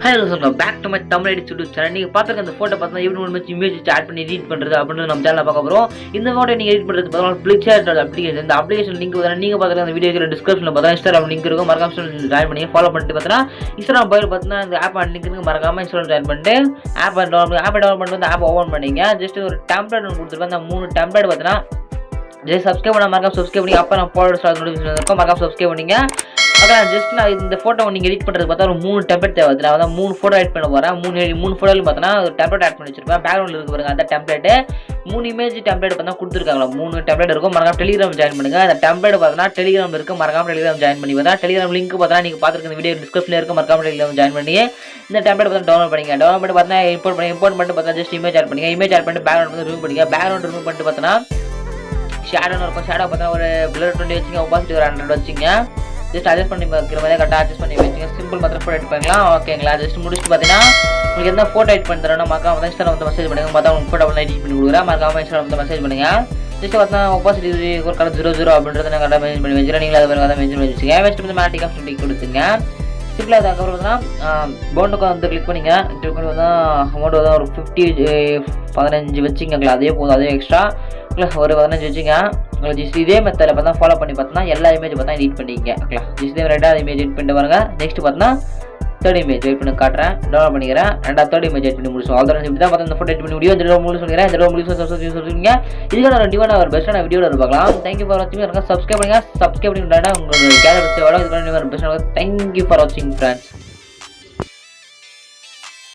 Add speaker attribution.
Speaker 1: Hello சொல்லுங்கள் back to my Tamil edit YouTube channel. நீங்கள் பார்த்துருக்க அந்த ஃபோட்டோ பார்த்தா எப்படி ஒரு இமேஜ் ஆட் பண்ணி எடிட் பண்ணுறது அப்படின்னு நம்ம சேனலில் பார்க்க போகிறோம். இந்த ஃபோட்டோ நீங்கள் எடிட் பண்ணுறது பார்த்தா பிளிக்ஷாட் அப்ளிகேஷன். இந்த அப்ளிகேஷன் லிங்க் பார்த்தா நீங்கள் பார்த்துருக்க அந்த வீடியோ டிஸ்கிரிப்ஷனில் பார்த்தா இன்ஸ்டாகிராம் லிங்க் இருக்கும். மறக்காம ஜாயின் பண்ணி ஃபாலோ பண்ணிட்டு பார்த்தீங்கன்னா இன்ஸ்டாகிராம் போய் பார்த்தீங்கன்னா இந்த ஆப் லிங்க் இருக்குது. மறக்காம இன்ஸ்டாகிராம் ஜாயின் பண்ணிட்டு ஆப் டவுன்லோட் பண்ணிட்டு வந்து ஆப் ஓப்பன் பண்ணிங்க. ஜஸ்ட் ஒரு டெம்ப்ளேட் ஒன்று கொடுத்துருப்பேன். அந்த 3 டெம்ப்ளேட் பார்த்தீங்கன்னா ஜஸ்ட் சப்ஸ்கிரைப் பண்ண மறக்காம சப்ஸ்கிரைப் பண்ணி அப்போ நான் போட நோட்டிஃபிகேஷன் இருக்கும். மறக்காம சப்ஸ்கிரைப் பண்ணிங்க. அதான் ஜஸ்ட் நான் இந்த ஃபோட்டோ நீங்கள் எடிட் பண்ணுறது பார்த்தா ஒரு 3 டெம்ப்ளேட் தேவை. அதான் 3 ஃபோட்டோ எடிட் பண்ண போகிறேன். 3 ஃபோட்டோவில் பார்த்தோன்னா ஒரு டெம்ப்ளேட் ஆட் பண்ணி வச்சிருப்பேன். பேக்ரவுண்டில் இருக்கு பாருங்க அந்த டெம்ப்ளேட்டு 3 இமேஜ் டெம்ப்ளேட் பார்த்தா கொடுத்துருக்காங்களா 3 டெம்ப்ளேட் இருக்கும். மறக்காம டெலிகிராம் ஜாயின் பண்ணுங்க. அந்த டெம்ப்ளேட் பார்த்தா டெலிகிராம் இருக்குது. மறக்காம டெலிகிராம் ஜாயின் பண்ணி பார்த்தா டெலிகிராம் லிங்க் பார்த்தா நீங்கள் பார்த்துருக்க இந்த வீடியோ டிஸ்கிரிப்ஷனில் இருக்குது. மறக்காம டெலிகிராம் ஜாயின் பண்ணி இந்த டெம்ப்ளேட் பார்த்தா டவுன்லோட் பண்ணிங்க. டவுன்லோட் பண்ணி பார்த்தா இம்போர்ட் பண்ணிட்டு பார்த்தா ஜஸ்ட் இமேஜ் ஆட் பண்ணிங்க. இமேஜ் ஆட் பண்ணிட்டு பேக்ரவுண்ட் வந்து ரிமூவ் பண்ணிங்க. பேக்ரவுண்ட் ரிமூவ் பண்ணிட்டு பார்த்தா ஷேடோன்னு இருக்கும். ஷேடோ பார்த்தா ஒரு பிளர் 20 வச்சுங்க. ஒப்பாசிட்டி ஒரு 100 வச்சுங்க. ஜஸ்ட் அட்ஜஸ்ட் பண்ணி வைக்கிற மாதிரி கரெக்டாக அட்ஜஸ்ட் பண்ணி வச்சுங்க. சிம்பிள் மாத்திரம் ஃபோட்டோ எடிட் பண்ணிக்கலாம். ஓகேங்களா? ஜஸ்ட் முடிச்சுட்டு பார்த்தீங்கன்னா உங்களுக்கு எந்த ஃபோட்டோ எடிட் பண்ணி தரணும் மறக்காம வந்து இன்ஸ்டாகிராம் வந்து மெசேஜ் பண்ணுங்க. பார்த்தா உங்களுக்கு ஃபோட்டோ எடிட் பண்ணி கொடுக்குறேன். மறக்காம இன்ஸ்டாகிராம் வந்து மெசேஜ் பண்ணுங்க. ஜஸ்ட் பார்த்தா ஒப்பாசிட்டி ஒரு கரெக்ட் 00 அப்படின்றத நான் கரெக்டாக மென்ஷன் பண்ணி வச்சுக்கிறேன். நீங்கள் அதை மென்ஷன் பண்ணி வச்சுங்க. வெஸ்ட் வந்து மேட்டிக் ஆஃப் டிக் கொடுத்துங்க. சிம்பிளாக அதுக்கப்புறம் பார்த்தீங்கன்னா பவுண்டுக்கு வந்து கிளிக் பண்ணிங்க. கிளிக் பண்ணி பார்த்தா அமௌண்ட் வந்து ஒரு 15 வச்சுங்களா. அதே போதும். அதே எக்ஸ்ட்ரா ஒரு 15 வச்சுங்க. உங்களுக்கு ஜஸ்ட் இதே மெத்தடில் பார்த்தா ஃபாலோ பண்ணி பார்த்தோன்னா எல்லா இமேஜ் பார்த்தா எடிட் பண்ணிங்க. ஓகே ஜஸ்ட் இதே 2வது இமேஜ் எடிட் பண்ணிட்டு பாருங்க. நெக்ஸ்ட் பார்த்தா 3rd இமேஜ் வெயிட் பண்ணி காட்டுறேன். டவுன்லோட் பண்ணிக்கிறேன். 3rd இமேஜ் எடிட் பண்ணி முடிச்சோம். அவ்வளோ இப்படி தான் பார்த்தா இந்த ஃபோட்டோ எடிட் பண்ணி முடியும். இந்த மூணு சொல்லிக்கிறேன். இந்த மூணு சொல்லுங்க. இதுக்கான ஒரு டிவான ஒரு பெஸ்ட்டான வீடியோவில் பார்க்கலாம். தேங்க்யூ ஃபார் வாட்சிங். சப்ஸ்கிரைப் பண்ணுங்க. சப்ஸ்கிரைப் பண்ணி உங்களுக்கு கேலரி சேவோட இதுக்கான பெஸ்ட்டான தேங்க்யூ ஃபார் வாட்சிங் ஃப்ரெண்ட்ஸ்.